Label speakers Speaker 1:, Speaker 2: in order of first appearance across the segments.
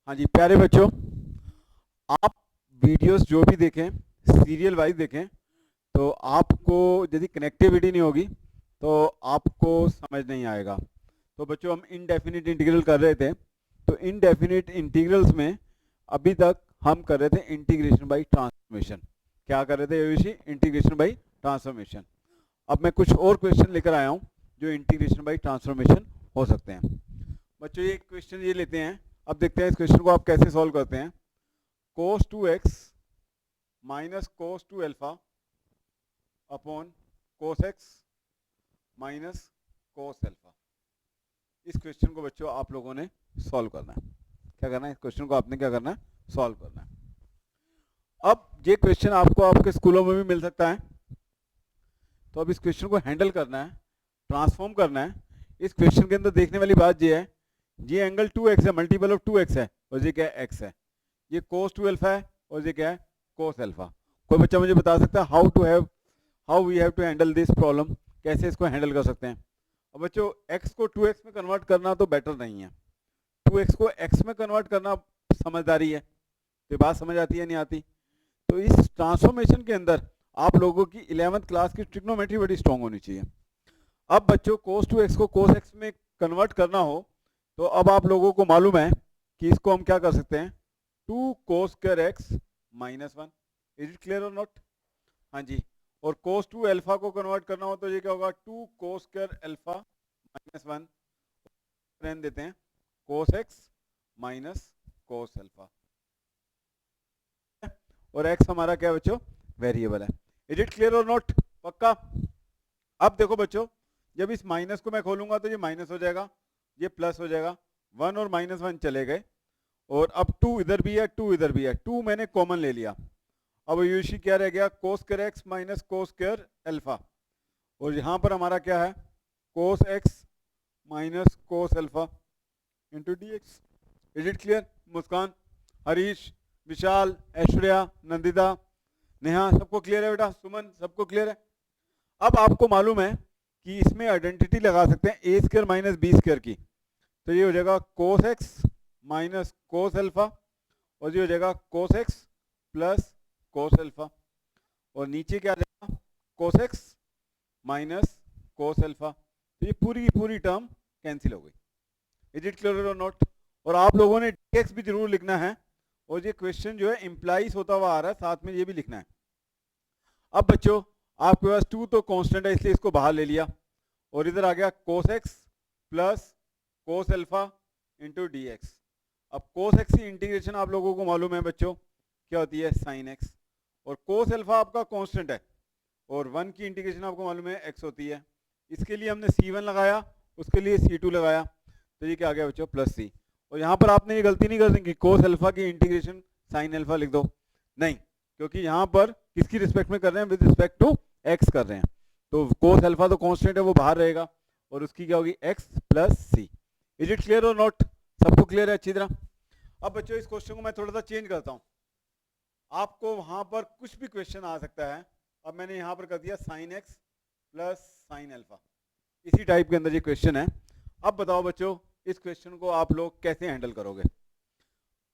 Speaker 1: हाँ जी प्यारे बच्चों, आप वीडियोस जो भी देखें सीरियल वाइज देखें तो आपको यदि कनेक्टिविटी नहीं होगी तो आपको समझ नहीं आएगा। तो बच्चों हम इनडेफिनिट इंटीग्रल कर रहे थे, तो इनडेफिनिट इंटीग्रल्स में अभी तक हम कर रहे थे इंटीग्रेशन बाय ट्रांसफॉर्मेशन। क्या कर रहे थे योशी? Integration by transformation. अब मैं कुछ और क्वेश्चन लेकर आया हूँ जो इंटीग्रेशन बाय ट्रांसफॉर्मेशन हो सकते हैं। बच्चों ये क्वेश्चन ये लेते हैं, अब देखते हैं इस क्वेश्चन को आप कैसे सॉल्व करते हैं। cos 2x minus cos 2 alpha upon cos x minus cos alpha. इस क्वेश्चन को बच्चों आप लोगों ने सॉल्व करना है। क्या करना है? इस क्वेश्चन को आपने क्या करना है? सॉल्व करना है। अब ये क्वेश्चन आपको आपके स्कूलों में भी मिल सकता है, तो अब इस क्वेश्चन को हैंडल करना है, ट्रांसफॉर्म करना है। इस क्वेश्चन के अंदर देखने वाली बात ये है, ये एंगल 2x है, मल्टीपल ऑफ 2x है, और ये क्या है? x है। ये cos 2 अल्फा है और ये क्या है? cos alpha. कोई बच्चा मुझे बता सकता है how we have to handle this problem? कैसे इसको हैंडल कर सकते हैं? अब बच्चों x को 2x में कन्वर्ट करना तो बेटर नहीं है, 2x को x में कन्वर्ट करना समझदारी है। तो बात समझ आती है नहीं आती? तो इस ट्रांसफॉर्मेशन के अंदर आप लोगों की 11th क्लास की ट्रिग्नोमेट्री बड़ी स्ट्रांग होनी चाहिए। अब बच्चों cos 2x को cos x में कन्वर्ट करना हो तो अब आप लोगों को मालूम है कि इसको हम क्या कर सकते हैं? 2 cos square x minus 1। Is it clear और नॉट? हाँ जी। और cos 2 अल्फा को कन्वर्ट करना हो तो ये क्या होगा? 2 cos स्क्वायर अल्फा माइनस 1 रहने देते हैं cos x minus cos alpha. और x हमारा क्या है बच्चों? वेरिएबल है। इज इट क्लियर और नॉट? पक्का? अब देखो बच्चों, जब इस माइनस को मैं खोलूंगा तो ये माइनस हो जाएगा, ये प्लस हो जाएगा, 1 और माइनस 1 चले गए, और अब 2 इधर भी है, 2 इधर भी है, 2 मैंने कॉमन ले लिया। अब यूशी क्या रह गया? cos square x minus cos square alpha. और यहाँ पर हमारा क्या है? cos x minus cos alpha into D x. Is it clear? Muskan, Harish, Vishal, Aishwarya, Nandita, Neha, सबको क्लियर है बेटा? सुमन, सबको क्लियर है? अब आपको मालूम है कि इसमें आइडेंटिटी लगा सकते हैं ए स्क्वायर माइनस बी स्क्वायर की, तो ये हो जाएगा cos x minus cos alpha, और ये हो जाएगा cos x plus cos alpha, और नीचे क्या आ जाएगा? cos x minus cos alpha. तो ये पूरी की पूरी टर्म कैंसिल हो गई। इज इट क्लियर और नॉट? और आप लोगों ने dx भी जरूर लिखना है, और ये क्वेश्चन जो है इम्प्लाइज होता हुआ आ रहा है, साथ में ये भी लिखना है। अब बच्चों आपके पास 2 तो कांस्टेंट है इसलिए इसको बाहर ले लिया, और इधर आ गया cos x plus cos alpha into D x. अब cos x की इंटीग्रेशन आप लोगों को मालूम है बच्चों क्या होती है? sin x। और cos अल्फा आपका कांस्टेंट है, और 1 की इंटीग्रेशन आपको मालूम है x होती है। इसके लिए हमने c1 लगाया, उसके लिए c2 लगाया, तो ये क्या आ गया बच्चों? Plus c। और यहाँ पर आपने ये गलती नहीं कर सकते cos अल्फा की इंटीग्रेशन sin अल्फा लिख दो, नहीं, क्योंकि यहाँ पर किसकी रिस्पेक्ट में कर रहे हैं? विद रिस्पेक्ट टू x कर रहे हैं, तो cos अल्फा तो कांस्टेंट है, वो बाहर रहेगा, और उसकी क्या होगी? x plus C. Is it clear और नॉट? सबको क्लियर है अच्छी तरह? अब बच्चों इस क्वेश्चन को मैं थोड़ा सा चेंज करता हूँ, आपको वहां पर कुछ भी क्वेश्चन आ सकता है। अब मैंने यहाँ पर कर दिया sin x plus sin alpha, इसी टाइप के अंदर ये क्वेश्चन है। अब बताओ बच्चों इस क्वेश्चन को आप लोग कैसे हैंडल करोगे?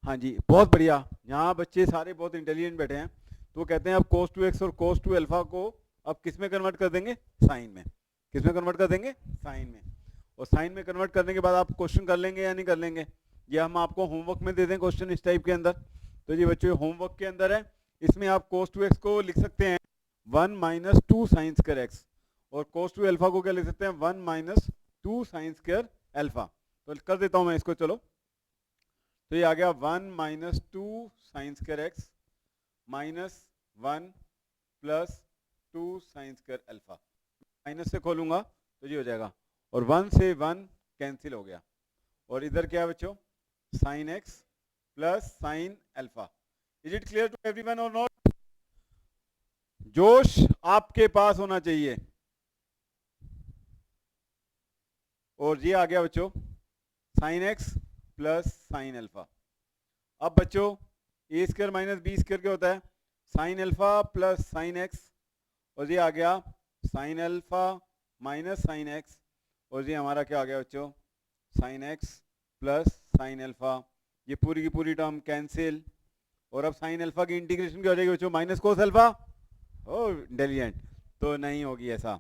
Speaker 1: हाँ जी बहुत बढ़िया, यहाँ बच्चे सारे बहुत इंटेलिजेंट बैठे हैं, तो वो कहते हैं अब cos 2x और cos 2 अल्फा को अब किस में कन्वर्ट कर देंगे? साइन में। किस में कन्वर्ट कर देंगे? साइन में। और साइन में कन्वर्ट करने के बाद आप क्वेश्चन कर लेंगे या नहीं कर लेंगे? ये हम आपको होमवर्क में दे दें क्वेश्चन इस टाइप के अंदर। तो ये बच्चों होमवर्क के अंदर है, इसमें आप cos 2x को लिख सकते हैं 1 माइनस 2 साइन स्क्वायर एक्स, और cos 2 अल्फा को क्या लिख सकते हैं? 1 माइनस 2 साइन स्क्वायर अल्फा। तो कर देता हूँ मैं इसको, चलो। तो ये आ गया 1 minus 2 sine square x minus 1 plus 2 sine square alpha. Minus से खोलूंगा तो ये हो जाएगा, और 1 से 1 कैंसिल हो गया, और इधर क्या है बच्चों? Sine x plus sine alpha. Is it clear to everyone और नॉट? जोश आपके पास होना चाहिए। और ये आ गया बच्चों sine x plus sine alpha. अब बच्चों ए स्क्वायर माइनस बी स्क्वायर क्या होता है? Sine alpha plus sine x, और ये आ गया sine alpha minus sine x, और ये हमारा क्या आ गया बच्चों? Sine x plus sine alpha. ये पूरी की पूरी टर्म कैंसिल, और अब साइन अल्फा की इंटीग्रेशन क्या हो जाएगी बच्चों, माइनस कोस अल्फा। ओ इंटेलिजेंट, तो नहीं होगी ऐसा,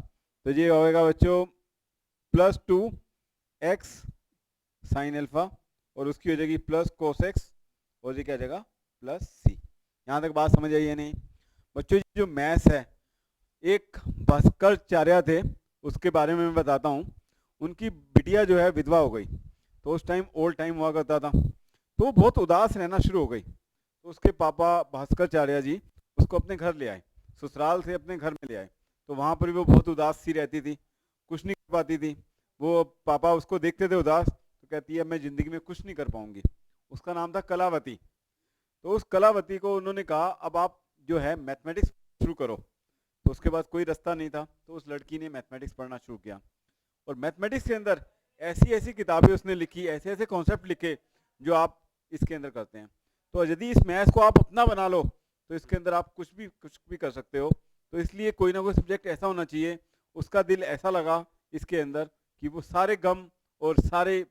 Speaker 1: तो ये होगा बच्चों +2x साइन अल्फा, और उसकी हो जाएगी प्लस कोस एक्स, और ये क्या हो जाएगा +c। यहाँ तक बात समझ आई है नहीं बच्चों? जो मैथ्स है, एक भास्कराचार्य थे, उसके बारे में मैं बताता हूँ। उनकी बिटिया जो है विधवा हो गई, तो उस टाइम ओल्ड टाइम हुआ करता था, तो वो बहुत उदास रहना शुरू हो गई। तो उसके पापा भास्कराचार्य जी उसको अपने घर ले आए, ससुराल से अपने घर में ले आए। तो वहाँ पर भी वो बहुत उदास सी रहती थी, कुछ नहीं कर पाती थी। वो पापा उसको देखते थे उदास, तो कहती है मैं ज़िंदगी में कुछ नहीं कर पाऊंगी। उसका नाम था कलावती। तो उस कलावती को उन्होंने कहा अब आप जो है मैथमेटिक्स शुरू करो। तो उसके बाद कोई रास्ता नहीं था, तो उस लड़की ने मैथमेटिक्स पढ़ना शुरू किया, और मैथमेटिक्स के अंदर ऐसी ऐसी किताबें उसने लिखी, ऐसे ऐसे कॉन्सेप्ट लिखे जो आप इसके अंदर करते हैं। तो यदि इस मैथ्स को आप अपना बना लो तो इसके अंदर आप कुछ भी कर सकते हो। तो इसलिए कोई ना कोई सब्जेक्ट ऐसा होना चाहिए, उसका दिल ऐसा लगा इसके अंदर कि वो सारे गम और सारे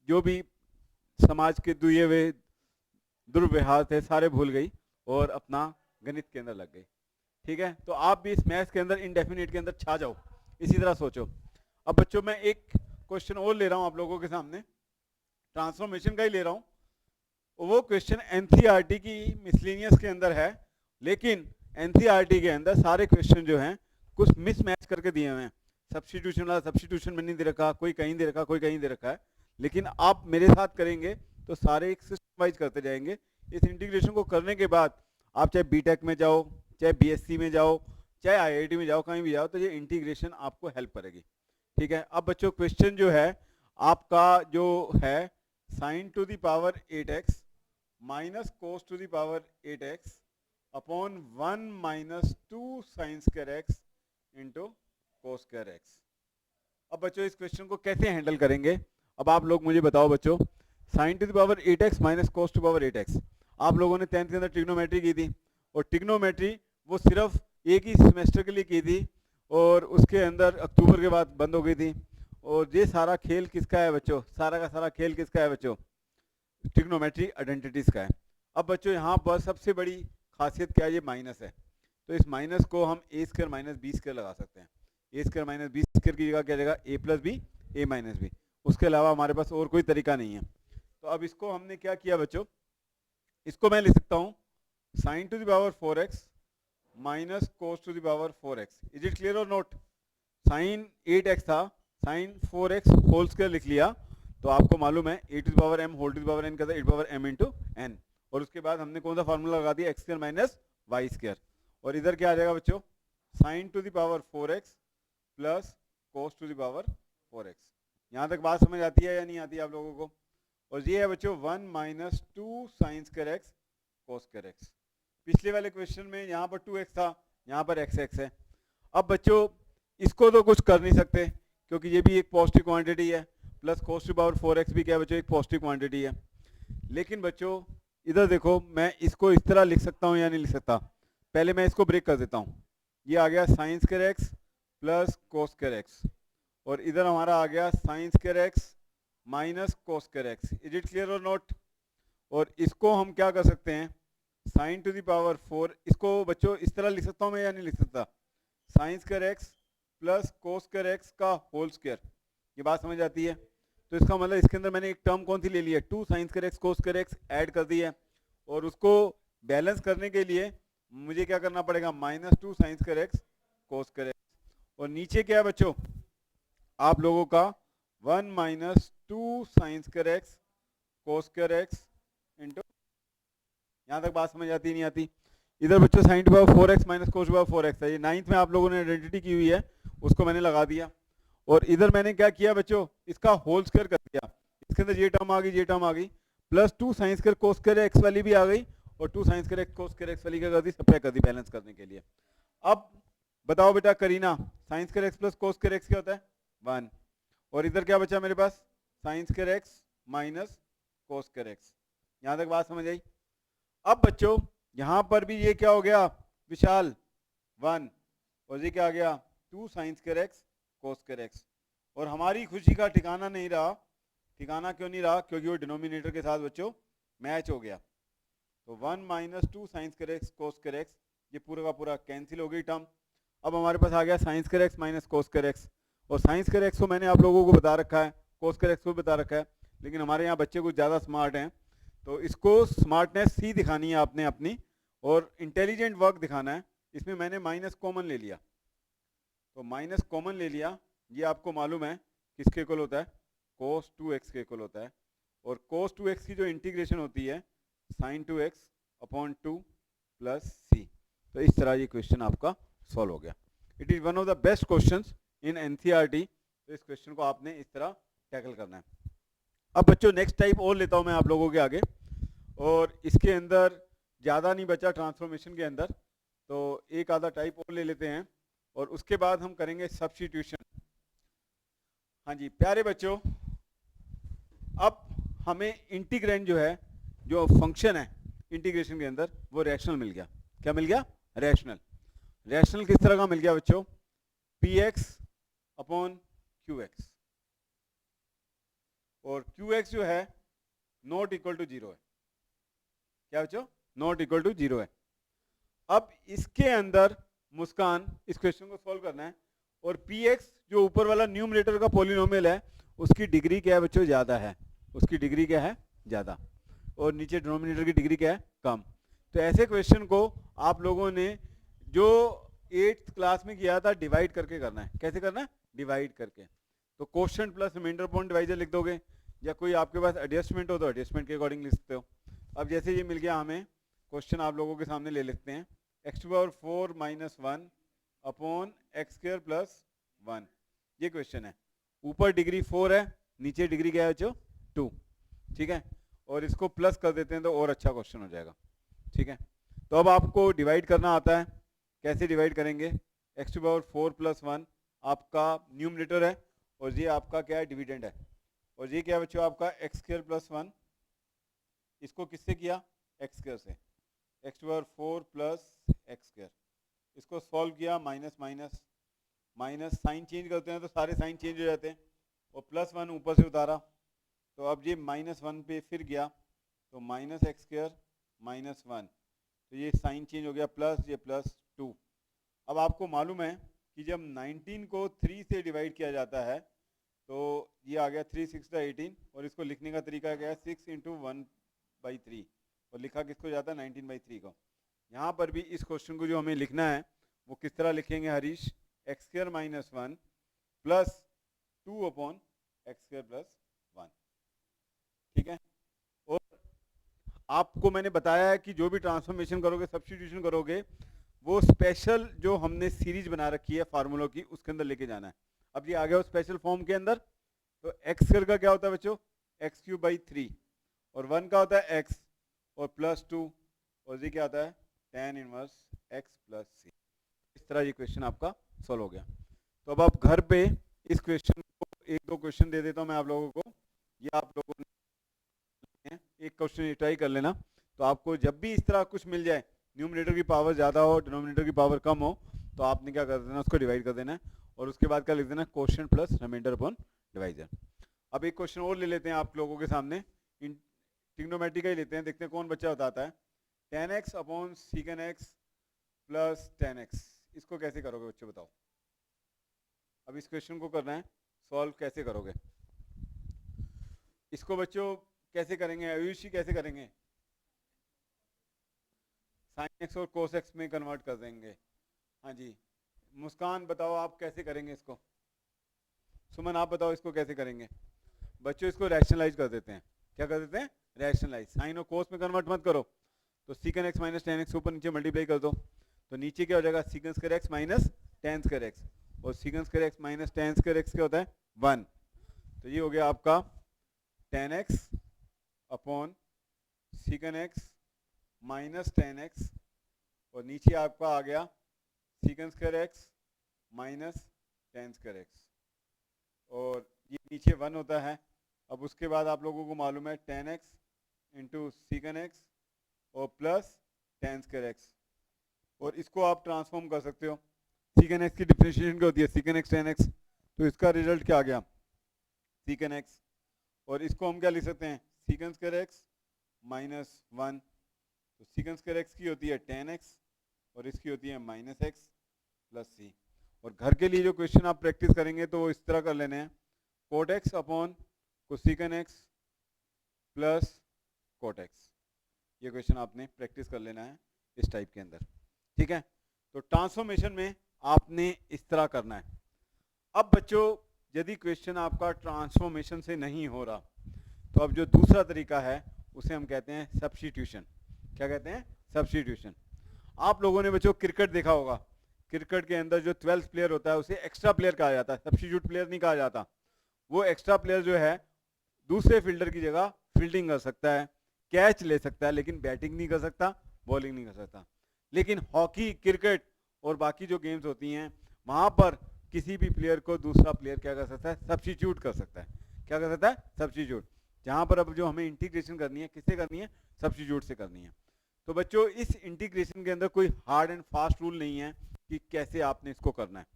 Speaker 1: जो भी समाज के दुए हुए दुर्व्यवहार थे सारे भूल गई और अपना गणित के अंदर लग गई। ठीक है, तो आप भी इस मैथ्स के अंदर इनडेफिनिट के अंदर छा जाओ, इसी तरह सोचो। अब बच्चों मैं एक क्वेश्चन और ले रहा हूं आप लोगों के सामने, ट्रांसफॉर्मेशन का ही ले रहा हूं। वो क्वेश्चन एनसीईआरटी की मिसलेनियस के अंदर है, लेकिन एनसीईआरटी के अंदर सारे क्वेश्चन जो हैं कुछ मिसमैच करके दिए हुए हैं। सब्स्टिट्यूशन वाला सब्स्टिट्यूशन में नहीं दे रखा, कोई कहीं दे रखा, कोई कहीं दे रखा है। लेकिन आप मेरे साथ करेंगे तो सारे एक सिस्टम वाइज करते जाएंगे। इस इंटीग्रेशन को करने के बाद आप चाहे बीटेक में जाओ, चाहे बीएससी में जाओ, चाहे आईआईटी में जाओ, कहीं भी जाओ, तो ये इंटीग्रेशन आपको हेल्प करेगी। ठीक है, अब बच्चों क्वेश्चन जो है आपका जो है sine to the power 8x minus cos to the power 8x upon 1 minus 2 sine square x into cos square x. अब बच्चों इस क्वेश्चन को कैसे हैंडल करेंगे, अब आप लोग मुझे बताओ बच्चों। Sine to the power 8x minus cos to power 8x, आप लोगों ने 10th के अंदर ट्रिग्नोमेट्री की थी, और ट्रिग्नोमेट्री वो सिर्फ एक ही सेमेस्टर के लिए की थी, और उसके अंदर अक्टूबर के बाद बंद हो गई थी। और ये सारा खेल किसका है बच्चों, सारा का सारा खेल किसका है बच्चों, ट्रिग्नोमेट्री आइडेंटिटीज का है। अब बच्चों यहाँ पर सबसे बड़ी खासियत क्या है, ये माइनस है। तो इस माइनस को हम ए स्क्वायर माइनस बी स्क्वायर लगा सकते हैं। ए स्क्वायर माइनस बी स्क्वायर की जगह क्या जाएगा, ए प्लस बी, ए माइनस बी। उसके अलावा हमारे पास और कोई तरीका नहीं है। तो अब इसको हमने क्या किया बच्चों, इसको मैं लिख सकता हूँ sine to the power 4x minus cos to the power 4x। Is it clear और नॉट? साइन 8x था, साइन 4x होल स्क्वायर लिख लिया, तो आपको मालूम है a to the power m whole to the power n का था 8 पावर m इंटू n, और उसके बाद हमने कौन सा फार्मूला लगा दिया, x square minus y square. और इधर क्या आ जाएगा बच्चों, sine to the power 4x plus cos to the power 4x। यहाँ तक बात समझ आती है या नहीं आती है आप लोगों को? और ये है बच्चों 1 minus 2 sine square x cos square x. पिछले वाले क्वेश्चन में यहाँ पर 2x था, यहाँ पर x है। अब बच्चों इसको तो कुछ कर नहीं सकते क्योंकि ये भी एक पॉजिटिव क्वांटिटी है, plus cos to power 4x भी क्या बच्चों एक पॉजिटिव क्वांटिटी है। लेकिन बच्चों इधर देखो, मैं इसको इस तरह लिख सकता हूँ या नहीं लिख सकता? पहले मैं इसको ब्रेक कर देता हूँ। ये आ गया sign square x plus cos square x, और इधर हमारा आ गया sign square x minus cos square x. Is it clear और नॉट? और इसको हम क्या कर सकते हैं, साइन टू द पावर 4, इसको बच्चों इस तरह लिख सकता हूँ मैं या नहीं लिख सकता? Sign square x plus cos square x का होल स्क्वायर। ये बात समझ आती है? तो इसका मतलब इसके अंदर मैंने एक टर्म कौन सी ले ली है, 2 sine square x cos square x add कर दी है, और उसको बैलेंस करने के लिए मुझे क्या करना पड़ेगा, minus 2 sine square x cos square x. और नीचे क्या है बच्चों आप लोगों का 1 minus 2 sine square x cos square x into, यहाँ तक बात समझ आती नहीं आती? इधर बच्चों sine to power 4x minus cos to power 4x है, ये 9th में आप लोगों ने आइडेंटिटी की हुई है, उसको मैंने लगा दिया। और इधर मैंने क्या किया बच्चों, इसका होल स्क्वायर कर दिया। इसके अंदर ये टर्म आ गई, ये टर्म आ गई, प्लस 2 साइन स्क्वायर कोस स्क्वायर एक्स वाली भी आ गई, और 2 sine square x cos square x वाली क्या कर दी, सप्लाई कर दी बैलेंस करने के लिए। अब बताओ बेटा Kareena, sine square x plus cos square x क्या होता है, 1। और इधर क्या बचा मेरे पास, sine square x minus cos square x. यहाँ तक बात समझ आई? अब बच्चों यहाँ पर भी ये क्या हो गया विशाल, 1, और ये क्या आ गया 2 sine square x cos square x. और हमारी खुशी का ठिकाना नहीं रहा। ठिकाना क्यों नहीं रहा? क्योंकि वो डिनोमिनेटर के साथ बच्चों मैच हो गया। तो 1 minus 2 sine square x cos square x, ये पूरा का पूरा कैंसिल हो गई टर्म। अब हमारे पास आ गया sign square x minus cos square x, और साइन स्क्वायर एक्स को मैंने आप लोगों को बता रखा है, कोस स्क्वायर एक्स को भी बता रखा है, लेकिन हमारे यहाँ बच्चे कुछ ज़्यादा स्मार्ट हैं, तो इसको स्मार्टनेस ही दिखानी है आपने अपनी, और इंटेलिजेंट वर्क दिखाना है। इसमें मैंने माइनस कॉमन ले लिया, तो माइनस कॉमन ले लिया, ये आपको मालूम है किसके इक्वल होता है, cos 2x के इक्वल होता है, और cos 2x की जो इंटीग्रेशन होती है sin 2x अपॉन 2 प्लस सी। तो इस तरह ये क्वेश्चन आपका सॉल्व हो गया। It is one of the best questions in NCERT. तो इस क्वेश्चन को आपने इस तरह टैकल करना है। अब बच्चों नेक्स्ट टाइप और लेता हूँ मैं आप लोगों के आगे, और इसके अंदर ज़्यादा नहीं बचा ट्रांसफॉर्मेशन के अंदर, तो एक आधा टाइप और ले लेते हैं, और उसके बाद हम करेंगे सब्स्टिट्यूशन। हाँ जी प्यारे बच्चों, अब हमें इंटीग्रेंड जो है, जो फंक्शन है इंटीग्रेशन के अंदर, वो रैशनल मिल गया। क्या मिल गया? रैशनल। रैशनल किस तरह का मिल गया बच्चों? px अपॉन qx, और qx जो है नॉट इक्वल टू 0 है। क्या बच्चों? नॉट इक्वल टू 0 है। अब इसके अंदर मुस्कान इस क्वेश्चन को सॉल्व करना है, और px जो ऊपर वाला न्यूमरेटर का पॉलिनोमियल है, उसकी डिग्री क्या है बच्चों? ज़्यादा है। उसकी डिग्री क्या है? ज़्यादा। और नीचे डिनोमिनेटर की डिग्री क्या है? कम। तो ऐसे क्वेश्चन को आप लोगों ने जो 8th क्लास में किया था, डिवाइड करके करना है। कैसे करना है? डिवाइड करके। तो quotient plus remainder upon divisor लिख दोगे, या कोई आपके पास एडजस्टमेंट हो तो एडजस्टमेंट के अकॉर्डिंग लिख सकते हो। अब जैसे ये मिल गया हमें, क्वेश्चन आप लोगों के सामने ले लेते हैं। x⁴ minus 1 upon x² plus 1, ये क्वेश्चन है। ऊपर डिग्री 4 है, नीचे डिग्री क्या है बच्चों? 2। ठीक है, और इसको प्लस कर देते हैं तो और अच्छा क्वेश्चन हो जाएगा। ठीक है, तो अब आपको डिवाइड करना आता है। कैसे डिवाइड करेंगे? x⁴ प्लस 1 आपका न्यूमरेटर है, और ये आपका क्या है? डिविडेंड है। और ये क्या बच्चों? आपका x² प्लस 1, इसको किससे किया? x² से। x⁴ प्लस x², इसको सॉल्व किया, minus minus minus, sign change करते हैं तो सारे साइन चेंज हो जाते हैं, और प्लस 1 ऊपर से उतारा, तो अब ये -1 पे फिर गया, तो माइनस x² माइनस 1, तो ये साइन चेंज हो गया, प्लस ये प्लस 2। अब आपको मालूम है कि जब 19 को 3 से डिवाइड किया जाता है, तो ये आ गया 3 6 18, और इसको लिखने का तरीका क्या है? 6 × 1/3, और लिखा किसको जाता है? 19/3 को। यहाँ पर भी इस क्वेश्चन को जो हमें लिखना है वो किस तरह लिखेंगे Harish? x² minus 1 plus 2 upon x² plus 1। ठीक है, और आपको मैंने बताया है कि जो भी ट्रांसफॉर्मेशन करोगे, सब्स्टिट्यूशन करोगे, वो स्पेशल जो हमने सीरीज बना रखी है फार्मूलों की, उसके अंदर लेके जाना है। अब ये आ गया स्पेशल फॉर्म के अंदर, तो x² का क्या होता है बच्चों? x³/3, और 1 का होता है x, और प्लस 2, और ये क्या आता है? tan inverse x plus c। इस तरह ये क्वेश्चन आपका सॉल्व हो गया। तो अब आप घर पे इस क्वेश्चन को, 1-2 क्वेश्चन दे देता हूँ मैं आप लोगों को, ये आप लोगों ने एक क्वेश्चन ट्राई कर लेना। तो आपको जब भी इस तरह कुछ मिल जाए, न्यूमरेटर की पावर ज़्यादा हो, डिनोमिनेटर की पावर कम हो, तो आपने क्या कर देना? उसको डिवाइड कर देना है, और उसके बाद क्या लिख देना? Quotient plus remainder upon divisor. अब एक क्वेश्चन और ले लेते हैं आप लोगों के सामने, ट्रिग्नोमेट्री का ही लेते हैं, देखते हैं कौन बच्चा बताता है। tan x upon secant x plus tan x, इसको कैसे करोगे बच्चों? बताओ। अब इस क्वेश्चन को करना है सॉल्व, कैसे करोगे इसको बच्चों? कैसे करेंगे आयुषी? कैसे करेंगे? sin x और cos x में कन्वर्ट कर देंगे। हाँ जी, मुस्कान बताओ आप कैसे करेंगे इसको? सुमन आप बताओ इसको कैसे करेंगे? बच्चों इसको रैशनलाइज कर देते हैं। क्या कर देते हैं? रैशनलाइज। साइन और कोस में कन्वर्ट मत करो, तो secant x minus tan x ऊपर नीचे मल्टीप्लाई कर दो, तो नीचे क्या हो जाएगा? secant square x minus tan square x, और secant square x minus tan square x क्या होता है? 1। तो ये हो गया आपका tan x upon secant x minus tan x, और नीचे आपका आ गया secant square x minus tan square x, और ये नीचे 1 होता है। अब उसके बाद आप लोगों को मालूम है tan x into secant x और प्लस tan square x, और इसको आप ट्रांसफॉर्म कर सकते हो। secant x की डिफरेंशिएशन क्या होती है? secant x tan x, तो इसका रिजल्ट क्या आ गया? secant x, और इसको हम क्या लिख सकते हैं? secant square x -1, तो सीकेंड स्क्वायर एक्स की होती है 10x और इसकी होती है -x प्लस c। और घर के लिए जो क्वेश्चन आप प्रैक्टिस करेंगे तो वो इस तरह कर लेने हैं, cot x upon cosec x plus cot x. ये क्वेश्चन आपने प्रैक्टिस कर लेना है इस टाइप के अंदर, ठीक है। तो ट्रांसफॉर्मेशन में आपने इस तरह करना है। अब बच्चों यदि क्वेश्चन आपका ट्रांसफॉर्मेशन से नहीं हो रहा तो अब जो दूसरा तरीका है उसे हम कहते हैं सब्स्टिट्यूशन। क्या कहते हैं? सब्स्टिट्यूशन। आप लोगों ने बच्चों क्रिकेट देखा होगा, क्रिकेट के अंदर जो 12th प्लेयर होता है उसे एक्स्ट्रा प्लेयर कहा जाता है, सब्स्टिट्यूट प्लेयर नहीं कहा जाता। वो एक्स्ट्रा प्लेयर जो है दूसरे फील्डर की जगह फील्डिंग कर सकता है, कैच ले सकता है, लेकिन बैटिंग नहीं कर सकता, बॉलिंग नहीं कर सकता। लेकिन हॉकी, क्रिकेट और बाकी जो गेम्स होती हैं वहां पर किसी भी प्लेयर को दूसरा प्लेयर क्या कर सकता है? सब्स्टिट्यूट कर सकता है। क्या कर सकता है? सब्स्टिट्यूट। जहां पर अब जो हमें इंटीग्रेशन करनी है, किससे करनी है? सब्स्टिट्यूट से करनी है। तो बच्चों इस इंटीग्रेशन के अंदर कोई हार्ड एंड फास्ट रूल नहीं है कि कैसे आपने इसको करना है।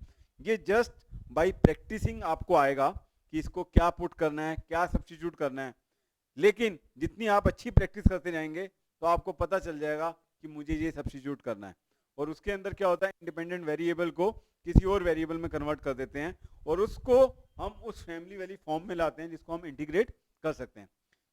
Speaker 1: ये जस्ट बाय प्रैक्टिसिंग आपको आएगा कि इसको क्या पुट करना है, क्या सब्स्टिट्यूट करना है। लेकिन जितनी आप अच्छी प्रैक्टिस करते जाएंगे तो आपको पता चल जाएगा कि मुझे ये सब्स्टिट्यूट करना है। और उसके अंदर क्या होता है, इंडिपेंडेंट वेरिएबल को किसी और वेरिएबल में कन्वर्ट कर देते हैं और उसको हम उस फैमिली वाली फॉर्म में लाते हैं जिसको हम इंटीग्रेट कर सकते हैं।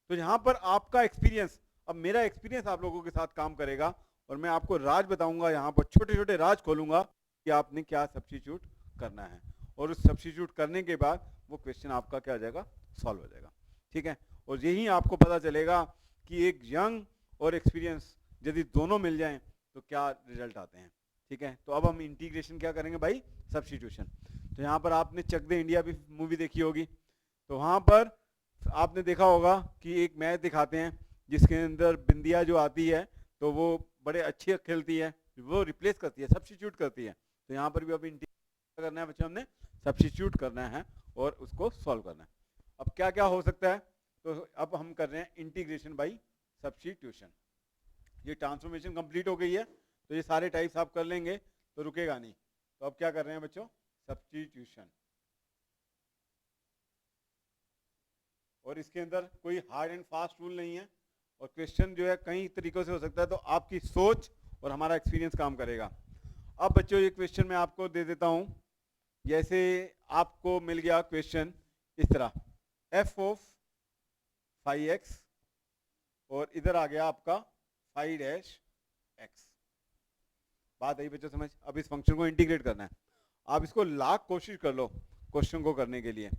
Speaker 1: तो यहाँ पर आपका एक्सपीरियंस, अब मेरा एक्सपीरियंस आप लोगों के साथ काम करेगा और मैं आपको राज बताऊंगा, यहाँ पर छोटे छोटे राज खोलूंगा कि आपने क्या सब्स्टिट्यूट करना है। और उस सब्स्टिट्यूट करने के बाद वो क्वेश्चन आपका क्या हो जाएगा? सॉल्व हो जाएगा, ठीक है। और यही आपको पता चलेगा कि एक यंग और एक्सपीरियंस यदि दोनों मिल जाएं तो क्या रिजल्ट आते हैं, ठीक है। तो अब हम इंटीग्रेशन क्या करेंगे भाई? सब्स्टिट्यूशन। तो यहाँ पर आपने चक दे इंडिया भी मूवी देखी होगी, तो वहाँ पर आपने देखा होगा कि एक मैच दिखाते हैं जिसके अंदर बिंदिया जो आती है तो वो बड़े अच्छी खेलती है, वो रिप्लेस करती है, सब्स्टिट्यूट करती है। तो यहाँ पर भी अब इंटीग्रेशन करना है बच्चों, हमने सब्स्टिट्यूट करना है और उसको सॉल्व करना है। अब क्या क्या हो सकता है? तो अब हम कर रहे हैं इंटीग्रेशन बाई सब्स्टिट्यूशन। ये ट्रांसफॉर्मेशन कंप्लीट हो गई है तो ये सारे टाइप्स आप कर लेंगे तो रुकेगा नहीं। तो अब क्या कर रहे हैं बच्चों? सब्स्टिट्यूशन। और इसके अंदर कोई हार्ड एंड फास्ट रूल नहीं है और क्वेश्चन जो है कई तरीकों से हो सकता है, तो आपकी सोच और हमारा एक्सपीरियंस काम करेगा। अब बच्चों ये क्वेश्चन मैं आपको दे देता हूं। जैसे आपको मिल गया क्वेश्चन इस तरह, f ऑफ 5x और इधर आ गया आपका 5-x। बात आई बच्चों समझ? अब इस फंक्शन को इंटीग्रेट करना है। आप इसको लाख कोशिश कर लो क्वेश्चन को करने के लिए,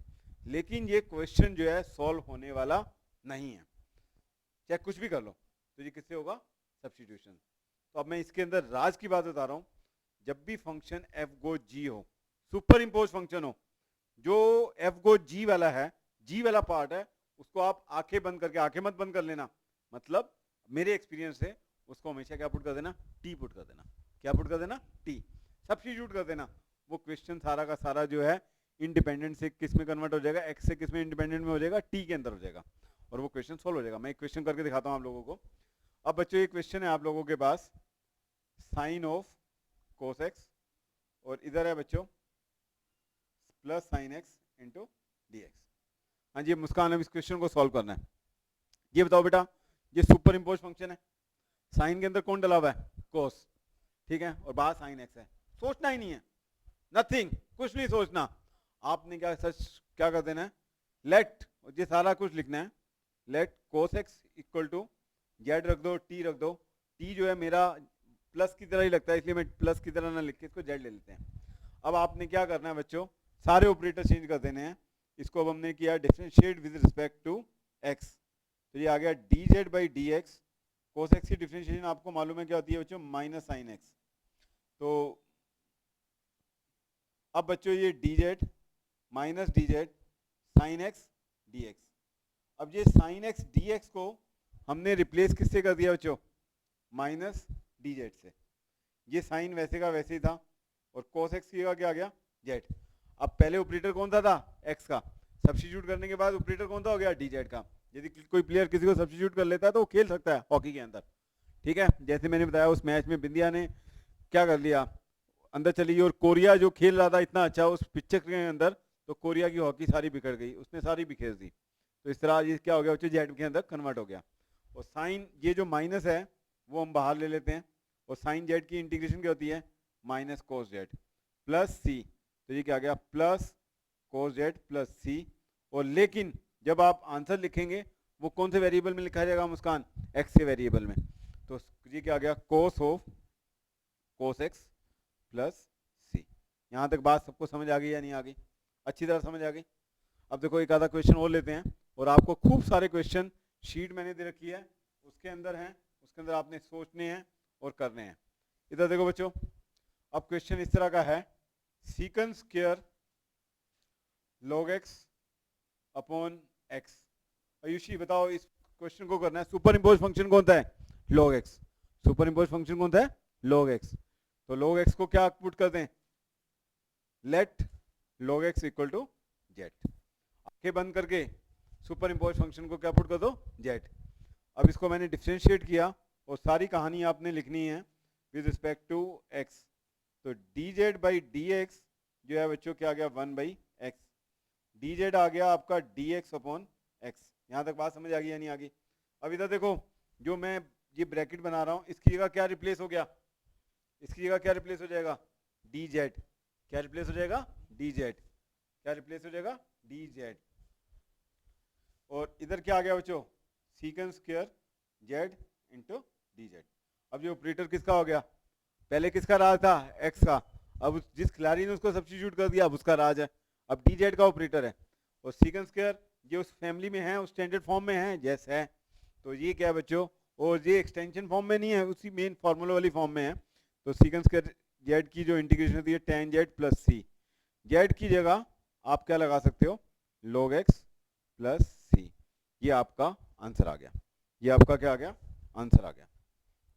Speaker 1: लेकिन ये क्वेश्चन जो है सॉल्व होने वाला नहीं है, चाहे कुछ भी कर लो। तो ये किससे होगा? सब्स्टिट्यूशन। तो अब मैं इसके अंदर राज की बात बता रहा हूं। जब भी फंक्शन f गो g हो, सुपर इम्पोज फंक्शन हो, जो f गो g वाला है, g वाला पार्ट है, उसको आप आंखें बंद करके, आंखें मत बंद कर लेना, मतलब मेरे एक्सपीरियंस से उसको हमेशा क्या पुट कर देना? t पुट कर देना। क्या पुट कर देना? t। सब्स्टिट्यूट कर देना। वो क्वेश्चन सारा का सारा जो है इंडिपेंडेंट से किस में कन्वर्ट हो जाएगा? x से किस में इंडिपेंडेंट में हो जाएगा? t के अंदर हो जाएगा और वो क्वेश्चन सॉल्व हो जाएगा। मैं एक क्वेश्चन करके दिखाता हूं आप लोगों को। अब बच्चों ये क्वेश्चन है आप लोगों के पास, साइन ऑफ कोस एक्स और इधर है बच्चों plus sine x into D x. हाँ जी मुस्कान, अब इस क्वेश्चन को सॉल्व करना है। ये बताओ बेटा, ये सुपर इम्पोज फंक्शन है, साइन के अंदर कौन डला हुआ है? कोस, ठीक है, और बाहर साइन एक्स है। सोचना ही नहीं है, नथिंग, कुछ नहीं सोचना। आपने क्या क्या कर देना है? लेट, ये सारा कुछ लिखना है, let cos x equal to z रख दो, टी रख दो। टी जो है मेरा प्लस की तरह ही लगता है, इसलिए मैं प्लस की तरह ना लिख के इसको जेड ले लेते हैं। अब आपने क्या करना है बच्चों? सारे ऑपरेटर चेंज कर देने हैं। इसको अब हमने किया differentiate with respect to x, तो ये आ गया d z by d x. Cos x की डिफरेंशिएशन आपको मालूम है क्या होती है बच्चों? Minus sine x. तो अब बच्चों ये d z minus d z sine x d x. अब ये साइन एक्स डी एक्स को हमने रिप्लेस किससे कर दिया बच्चों? माइनस डी जेड से। ये साइन वैसे का वैसे ही था और कोस एक्स की क्या आ गया? जेड। अब पहले ऑपरेटर कौन सा था? एक्स का। सब्स्टिट्यूट करने के बाद ऑपरेटर कौन सा हो गया? डी जेड का। यदि कोई प्लेयर किसी को सब्स्टिट्यूट कर लेता है तो वो खेल सकता है हॉकी के अंदर, ठीक है। जैसे मैंने बताया उस मैच में बिंदिया ने क्या कर लिया, अंदर चली गई और कोरिया जो खेल रहा था इतना अच्छा उस पिक्चर के अंदर, तो कोरिया की हॉकी सारी बिगड़ गई, उसने सारी बिखेर दी। तो इस तरह ये क्या हो गया बच्चों? जेड के अंदर कन्वर्ट हो गया। और साइन ये जो माइनस है वो हम बाहर ले लेते हैं, और साइन जेड की इंटीग्रेशन क्या होती है, माइनस कोस जेड प्लस सी, तो ये क्या आ गया प्लस कोस जेड प्लस सी। और लेकिन जब आप आंसर लिखेंगे वो कौन से वेरिएबल में लिखा जाएगा मुस्कान, एक्स के वेरिएबल में, तो ये क्या आ गया cos of cos x plus C. यहाँ तक बात सबको समझ आ गई या नहीं आ गई, अच्छी तरह समझ आ गई। अब देखो एक आधा क्वेश्चन और लेते हैं, और आपको खूब सारे क्वेश्चन शीट मैंने दे रखी है उसके अंदर हैं, उसके अंदर आपने सोचने हैं और करने हैं। इधर देखो बच्चों, अब क्वेश्चन इस तरह का है, secant square log x upon x। Aayushi बताओ इस क्वेश्चन को करना है, सुपर इम्पोज फंक्शन कौन सा है, log x, super impose function कौन सा है, log x। तो log x को क्या पुट कर दें, let log x equal to z, आंखें बंद करके सुपर इम्पोज फंक्शन को क्या पुट कर दो, z। अब इसको मैंने डिफरेंशिएट किया और सारी कहानी आपने लिखनी है विद रिस्पेक्ट टू x। तो dz बाई dx जो है बच्चों क्या आ गया 1/x, dz आ गया आपका dx अपॉन x। यहाँ तक बात समझ आ गई या नहीं आ गई। अब इधर देखो, जो मैं ये ब्रैकेट बना रहा हूँ इसकी जगह क्या रिप्लेस हो गया, इसकी जगह क्या रिप्लेस हो जाएगा, dz, क्या रिप्लेस हो जाएगा, dz, क्या रिप्लेस हो जाएगा, dz। और इधर क्या आ गया बच्चों, सीकन स्क्वायर z इंटू dz। अब ये ऑपरेटर किसका हो गया, पहले किसका राज था, x का, अब जिस खिलाड़ी ने उसको सब्स्टिट्यूट कर दिया अब उसका राज है, अब dz का ऑपरेटर है। और सीकन स्क्वायर ये उस फैमिली में है, उस स्टैंडर्ड फॉर्म में है जैस है, तो ये क्या है बच्चों, और ये एक्सटेंशन फॉर्म में नहीं है, उसी मेन फार्मूला वाली फॉर्म में है। तो सीकन स्क्वायर जेड की जो इंटीग्रेशन होती है tan z प्लस सी, जेड की जगह आप क्या लगा सकते हो, log x प्लस सी। ये आपका आंसर आ गया, ये आपका क्या आ गया, आंसर आ गया,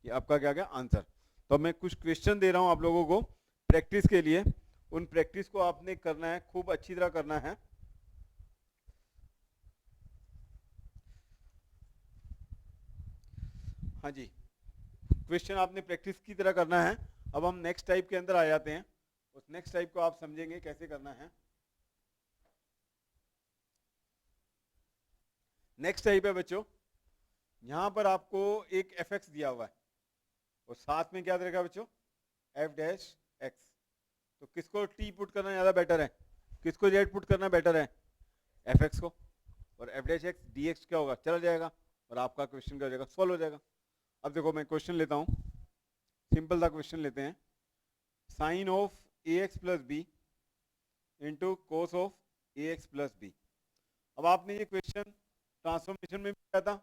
Speaker 1: ये आपका क्या आ गया, आंसर। तो मैं कुछ क्वेश्चन दे रहा हूं आप लोगों को प्रैक्टिस के लिए, उन प्रैक्टिस को आपने करना है, खूब अच्छी तरह करना है। हाँ जी, क्वेश्चन आपने प्रैक्टिस की तरह करना है। अब हम नेक्स्ट टाइप के अंदर आ जाते हैं, उस नेक्स्ट टाइप को आप समझेंगे कैसे करना है। नेक्स्ट टाइप है बच्चों, यहां पर आपको एक fx दिया हुआ है और साथ में क्या दे रखा है बच्चों, f डैश x। तो किसको t पुट करना ज्यादा बेटर है, किसको z पुट करना बेटर है, fx को, और f डैश x dx क्या होगा, चला जाएगा और आपका क्वेश्चन क्या हो जाएगा, सॉल्व हो जाएगा। अब देखो मैं क्वेश्चन लेता हूं, सिंपल सा क्वेश्चन लेते हैं, sine of ax plus B into cos of ax plus b. अब आपने ये क्वेश्चन ट्रांसफॉर्मेशन में भी किया था,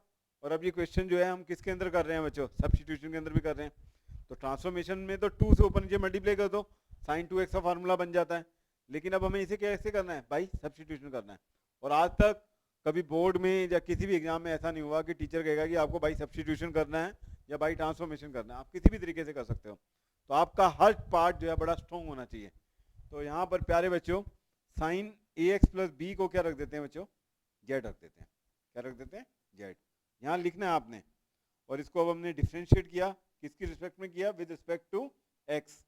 Speaker 1: और अब ये क्वेश्चन जो है हम किसके अंदर कर रहे हैं बच्चों, सब्स्टिट्यूशन के अंदर भी कर रहे हैं। तो ट्रांसफॉर्मेशन में तो 2 से ऊपर नीचे मल्टीप्लाई कर दो, साइन 2x का फार्मूला बन जाता है। लेकिन अब हमें इसे कैसे करना है भाई, सब्स्टिट्यूशन करना है। और आज तक कभी बोर्ड में या किसी भी एग्जाम में ऐसा नहीं हुआ कि टीचर कहेगा कि आपको भाई सब्स्टिट्यूशन करना है या भाई ट्रांसफॉर्मेशन करना है, आप किसी भी तरीके से कर सकते हो। तो आपका हर पार्ट जो है बड़ा स्ट्रॉन्ग होना चाहिए। तो यहाँ पर प्यारे बच्चों साइन ax प्लस बी को क्या रख देते हैं बच्चों, z रख देते हैं, क्या रख देते हैं, z। यहाँ लिखना है आपने, और इसको अब हमने डिफरेंशिएट किया, किसकी रिस्पेक्ट में किया, विद रिस्पेक्ट टू x।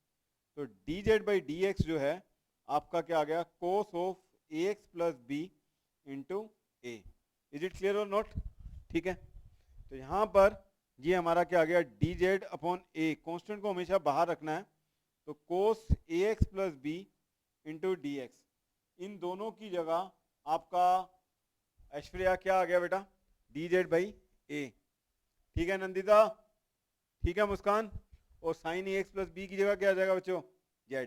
Speaker 1: तो dz बाई dx जो है आपका क्या आ गया, cos of ax plus B into a. Is it clear और नॉट, ठीक है। तो यहाँ पर ये हमारा क्या आ गया, dz अपॉन a, कॉन्स्टेंट को हमेशा बाहर रखना है। तो cos ax plus B into D x, इन दोनों की जगह आपका ऐश्वर्या क्या आ गया बेटा, dz बाई a, ठीक है नंदिता, ठीक है मुस्कान। और साइन ax प्लस बी की जगह क्या आ जाएगा बच्चों, z।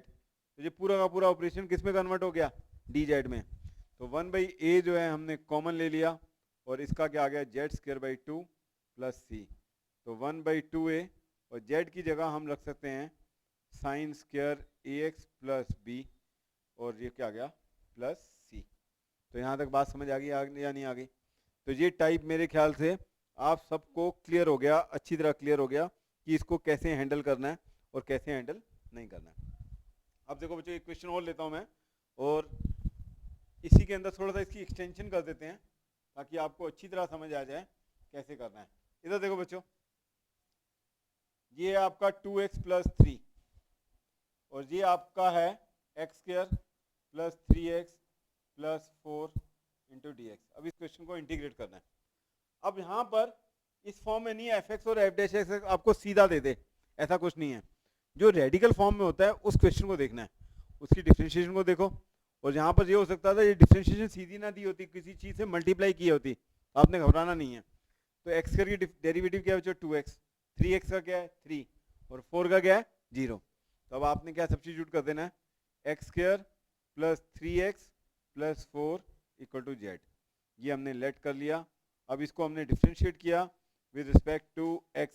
Speaker 1: तो ये पूरा का पूरा ऑपरेशन किस में कन्वर्ट हो गया, dz में। तो 1/a जो है हमने कॉमन ले लिया, और इसका क्या आ गया, z स्क्वायर बाई 2 प्लस सी। तो 1/2a, और z की जगह हम रख सकते हैं sine square ax plus b, और ये क्या आ गया, प्लस सी। तो यहाँ तक बात समझ आ गई या नहीं आ गई। तो ये टाइप मेरे ख्याल से आप सबको क्लियर हो गया, अच्छी तरह क्लियर हो गया कि इसको कैसे हैंडल करना है और कैसे हैंडल नहीं करना है। अब देखो बच्चों एक क्वेश्चन और लेता हूं मैं, और इसी के अंदर थोड़ा सा इसकी एक्सटेंशन कर देते हैं ताकि आपको अच्छी तरह समझ आ जाए कैसे करना है। इधर देखो बच्चों, ये है आपका 2x प्लस 3, और ये आपका है x square plus 3x plus 4 into D x. अब इस क्वेश्चन को इंटीग्रेट करना है। अब यहाँ पर इस फॉर्म में नहीं है एफ एक्स और एफ डैश एक्स आपको सीधा दे दे, ऐसा कुछ नहीं है। जो रेडिकल फॉर्म में होता है उस क्वेश्चन को देखना है, उसकी डिफरेंशिएशन को देखो। और यहाँ पर ये हो सकता था ये डिफरेंशिएशन सीधी ना दी होती, किसी चीज से मल्टीप्लाई की होती, आपने घबराना नहीं है। तो एक्स स्क्वायर की डेरिवेटिव क्या है, 2x, 3x का क्या है 3 और 4 का क्या है 0। तो अब आपने क्या सब्स्टिट्यूट कर देना है, x square plus 3x plus 4 equal to z. ये हमने लेट कर लिया। अब इसको हमने डिफरेंशिएट किया विद रिस्पेक्ट टू x,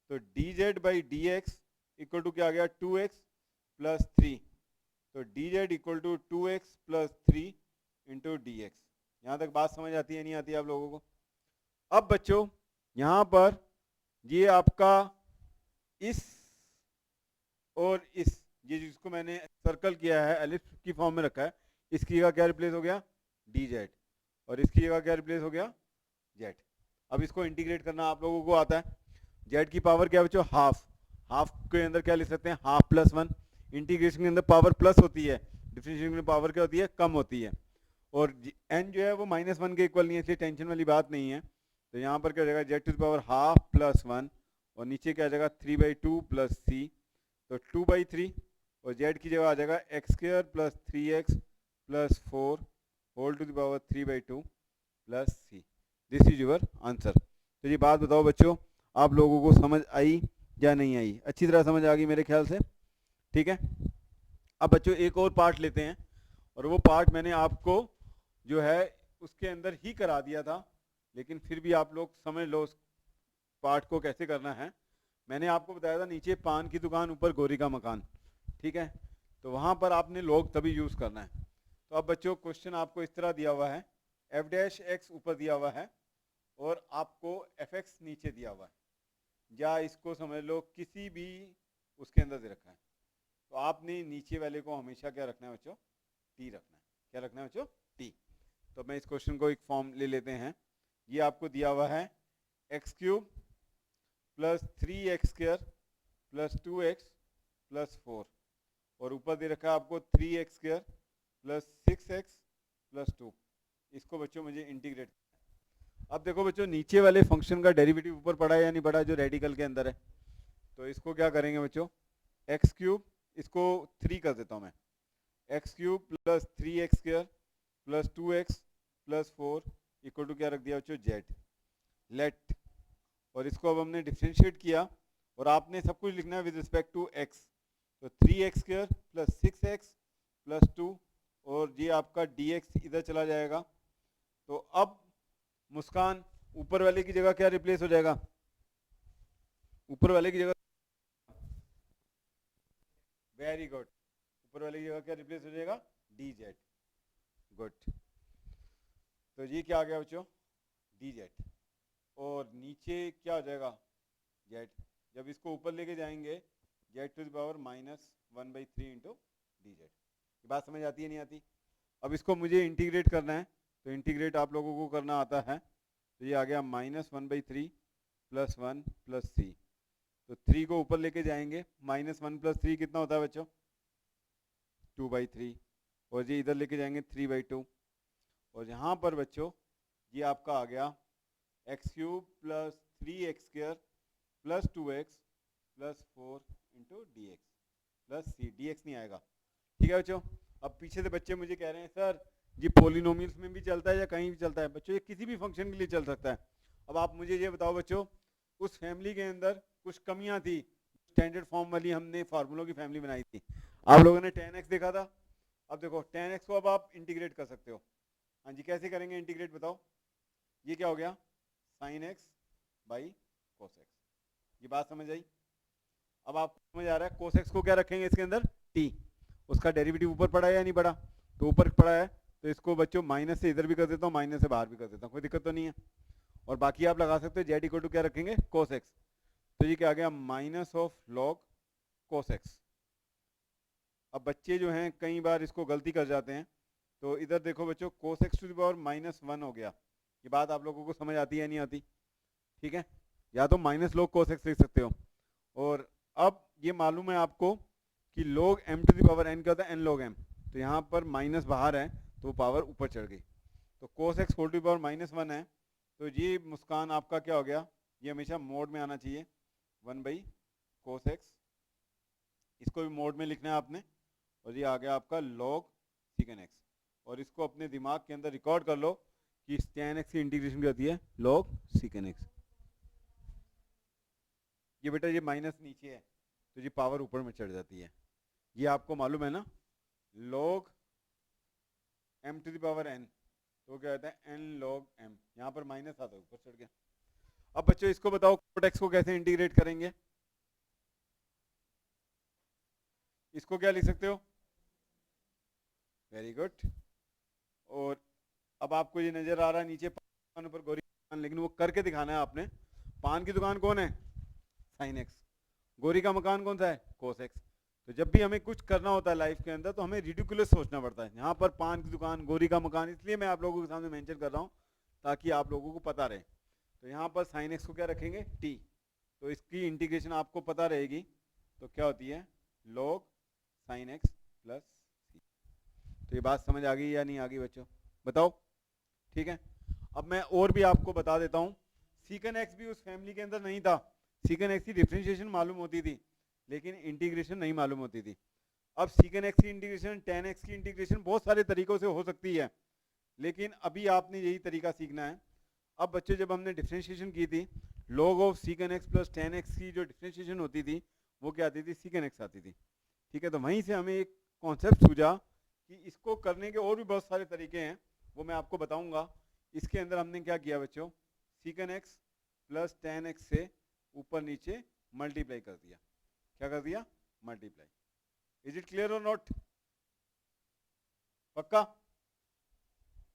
Speaker 1: तो dz by dx equal to क्या आ गया 2x प्लस 3, तो dz equal to 2x plus 3 into D x. यहाँ तक बात समझ आती है नहीं आती है आप लोगों को? अब बच्चों यहाँ पर ये आपका इस और इस, ये जिसको मैंने सर्कल किया है एलिप्स की फॉर्म में रखा है, इसकी जगह क्या रिप्लेस हो गया dz और इसकी जगह क्या रिप्लेस हो गया z। अब इसको इंटीग्रेट करना आप लोगों को आता है। z की पावर क्या बच्चों हाफ, हाफ के अंदर क्या लिख सकते हैं हाफ प्लस 1। इंटीग्रेशन के अंदर पावर प्लस होती है, डिफरेंशिएशन में पावर क्या होती है कम होती है। और n जो है वो -1 के इक्वल नहीं है, इसलिए टेंशन वाली बात नहीं है। तो यहाँ पर क्या हो जाएगा z to the power half plus 1 और नीचे क्या आ जाएगा 3/2 प्लस c, तो 2/3 और z की जगह आ जाएगा x square plus 3x plus 4 whole to the power 3/2 plus c। This is your answer. तो ये बात बताओ बच्चों, आप लोगों को समझ आई या नहीं आई? अच्छी तरह समझ आ गई मेरे ख्याल से, ठीक है। अब बच्चों एक और पार्ट लेते हैं, और वो पार्ट मैंने आपको जो है उसके अंदर ही करा दिया था, लेकिन फिर भी आप लोग समझ लो उस पार्ट को कैसे करना है। मैंने आपको बताया था नीचे पान की दुकान ऊपर गोरी का मकान, ठीक है, तो वहाँ पर आपने लोग तभी यूज़ करना है। तो अब बच्चों क्वेश्चन आपको इस तरह दिया हुआ है, एफ डैश एक्स ऊपर दिया हुआ है और आपको एफ एक्स नीचे दिया हुआ है, या इसको समझ लो किसी भी उसके अंदर दे रखा है। तो आपने नीचे वाले को हमेशा क्या रखना है बच्चों, टी रखना है। क्या रखना है बच्चों, टी। तो मैं इस क्वेश्चन को एक फॉर्म ले लेते हैं। ये आपको दिया हुआ है x cube plus 3x square plus 2x plus 4 और ऊपर दे रखा है आपको 3x square plus 6x plus 2। इसको बच्चों मुझे इंटीग्रेट। अब देखो बच्चों नीचे वाले फंक्शन का डेरिवेटिव ऊपर पड़ा है या नहीं पड़ा, जो रेडिकल के अंदर है। तो इसको क्या करेंगे बच्चों, एक्स क्यूब, इसको 3 कर देता हूँ मैं, x cube plus 3x square plus 2x plus 4 equal to क्या रख दिया बच्चों जेड। लेट, और इसको अब हमने डिफरेंशिएट किया और आपने सब कुछ लिखना है विद रिस्पेक्ट टू x। तो 3x square plus 6x plus 2 और ये आपका dx इधर चला जाएगा। तो अब मुस्कान ऊपर वाले की जगह क्या रिप्लेस हो जाएगा, ऊपर वाले की जगह, वेरी गुड, ऊपर वाले की जगह क्या रिप्लेस हो जाएगा dz। गुड, तो ये क्या आ गया बच्चों dz और नीचे क्या हो जाएगा z। जब इसको ऊपर लेके जाएंगे z to the power -1/3 into dz। ये बात समझ आती है नहीं आती? अब इसको मुझे इंटीग्रेट करना है, तो इंटीग्रेट आप लोगों को करना आता है। तो ये आ गया -1/3 प्लस 1 प्लस c। तो 3 को ऊपर लेके जाएंगे, -1 प्लस 3 कितना होता है बच्चों 2/3 और ये इधर लेके जाएंगे 3/2 और यहाँ पर बच्चों ये आपका आ गया x cube plus 3x square plus 2x plus 4 into D x plus C. D x नहीं आएगा, ठीक है बच्चों। अब पीछे से बच्चे मुझे कह रहे हैं सर ये पोलिनोमियल्स में भी चलता है या कहीं भी चलता है? बच्चों ये किसी भी फंक्शन के लिए चल सकता है। अब आप मुझे ये बताओ बच्चों, उस फैमिली के अंदर कुछ कमियां थी, स्टैंडर्ड फॉर्म वाली हमने फार्मूलों की फैमिली बनाई थी। आप लोगों ने 10x देखा था, अब देखो 10x को अब आप इंटीग्रेट कर सकते हो। हाँ जी, कैसे करेंगे इंटीग्रेट बताओ? ये क्या हो गया sin x by cos x। ये बात समझ आई? अब आपको समझ आ रहा है cos x को क्या रखेंगे इसके अंदर t, उसका डेरिवेटिव ऊपर पड़ा है या नहीं पड़ा? तो ऊपर पड़ा है, तो इसको बच्चों माइनस से इधर भी कर देता हूँ, माइनस से बाहर भी कर देता हूँ, कोई दिक्कत तो नहीं है। और बाकी आप लगा सकते हो z इक्वल टू क्या रखेंगे cos x। तो ये क्या आ गया minus of log cos x। अब बच्चे जो हैं कई बार इसको गलती कर जाते हैं, तो इधर देखो बच्चों cos x to the power -1 हो गया। ये बात आप लोगों को समझ आती है नहीं आती? ठीक है, या तो माइनस log cos x लिख सकते हो। और अब ये मालूम है आपको कि log m to the power n क्या होता है n log m। तो यहाँ पर माइनस बाहर है तो पावर ऊपर चढ़ गई, तो cos x whole to the power -1 है। तो ये मुस्कान आपका क्या हो गया ये हमेशा मोड में आना चाहिए 1/cos x, इसको भी मोड में लिखना है आपने। और ये आ गया आपका log secant x, और इसको अपने दिमाग के अंदर रिकॉर्ड कर लो कि tan x की इंटीग्रेशन क्या होती है, log secant x। ये बेटा ये माइनस नीचे है तो ये पावर ऊपर में चढ़ जाती है, ये आपको मालूम है ना। log m to the power n तो क्या होता है n log m, यहाँ पर माइनस आता है ऊपर चढ़ गया। अब बच्चों इसको बताओ cot x को कैसे इंटीग्रेट करेंगे, इसको क्या लिख सकते हो, वेरी गुड। और अब आपको ये नजर आ रहा है नीचे पान ऊपर गोरी दुकान, लेकिन वो करके दिखाना है आपने। पान की दुकान कौन है, sin x, गोरी का मकान कौन सा है, cos x। तो जब भी हमें कुछ करना होता है लाइफ के अंदर तो हमें रिडिकुलस सोचना पड़ता है। यहाँ पर पान की दुकान, गोरी का मकान, इसलिए मैं आप लोगों के सामने मेंशन कर रहा हूँ ताकि आप लोगों को पता रहे। तो यहाँ पर sin x को क्या रखेंगे, t, तो इसकी इंटीग्रेशन आपको पता रहेगी, तो क्या होती है log sin x plus c। तो ये बात समझ आ गई या नहीं आ गई बच्चों, बताओ, ठीक है। अब मैं और भी आपको बता देता हूँ, secant x भी उस फैमिली के अंदर नहीं था। secant x की डिफरेंशिएशन मालूम होती थी लेकिन इंटीग्रेशन नहीं मालूम होती थी। अब secant x की इंटीग्रेशन, tan x की इंटीग्रेशन बहुत सारे तरीकों से हो सकती है, लेकिन अभी आपने यही तरीका सीखना है। अब बच्चे जब हमने डिफरेंशिएशन की थी, log of secant x plus tan x की जो डिफरेंशिएशन होती थी वो क्या आती थी, secant x आती थी, ठीक है। तो वहीं से हमें एक कॉन्सेप्ट सूझा कि इसको करने के और भी बहुत सारे तरीके हैं, वो मैं आपको बताऊंगा। इसके अंदर हमने क्या किया बच्चों, secant x plus tan x से ऊपर नीचे मल्टीप्लाई कर दिया। क्या कर दिया, मल्टीप्लाई। इज इट क्लियर और नॉट, पक्का।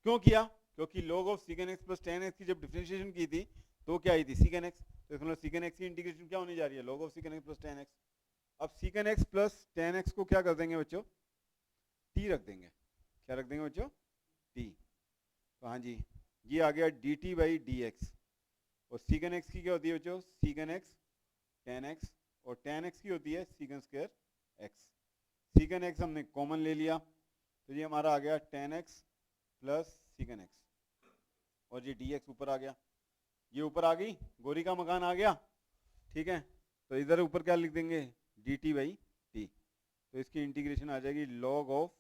Speaker 1: क्यों किया, क्योंकि log of secant x plus tan x की जब डिफरेंशिएशन की थी तो क्या आई थी, secant x। तो इसमें secant x की इंटीग्रेशन क्या होने जा रही है, log of secant x plus tan x। अब secant x plus tan x को क्या कर देंगे बच्चों, t रख देंगे। क्या रख देंगे बच्चों, t। तो हाँ जी, ये आ गया dt बाई dx। और secant x की क्या होती है बच्चों, secant x tan x, और tan x की होती है secant square x। secant x हमने कॉमन ले लिया तो ये हमारा आ गया tan x plus secant x, और ये dx ऊपर आ गया, ये ऊपर आ गई, गोरी का मकान आ गया, ठीक है। तो इधर ऊपर क्या लिख देंगे, dt बाई t। तो इसकी इंटीग्रेशन आ जाएगी log of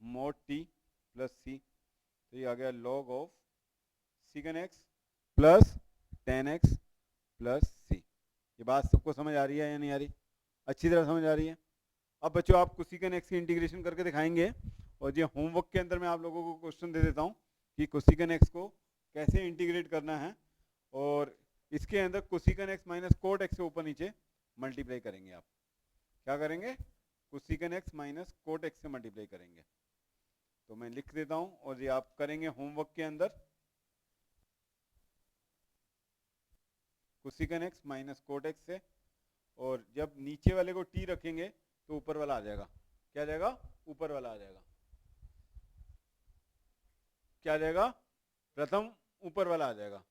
Speaker 1: mod t plus c। तो ये आ गया log of secant x plus tan x plus c। ये बात सबको समझ आ रही है या नहीं आ रही, अच्छी तरह समझ आ रही है। अब बच्चों आपको secant x की इंटीग्रेशन करके दिखाएंगे, और ये होमवर्क के अंदर मैं आप लोगों को क्वेश्चन दे देता हूँ कि cosecant x को कैसे इंटीग्रेट करना है, और इसके अंदर cosecant x minus cot x से ऊपर नीचे मल्टीप्लाई करेंगे। आप क्या करेंगे, cosecant x minus cot x से मल्टीप्लाई करेंगे। तो मैं लिख देता हूँ और ये आप करेंगे होमवर्क के अंदर, cosecant x minus cot x से, और जब नीचे वाले को t रखेंगे तो ऊपर वाला आ जाएगा। क्या आ जाएगा, ऊपर वाला आ जाएगा। क्या आ जाएगा, प्रथम ऊपर वाला आ जाएगा।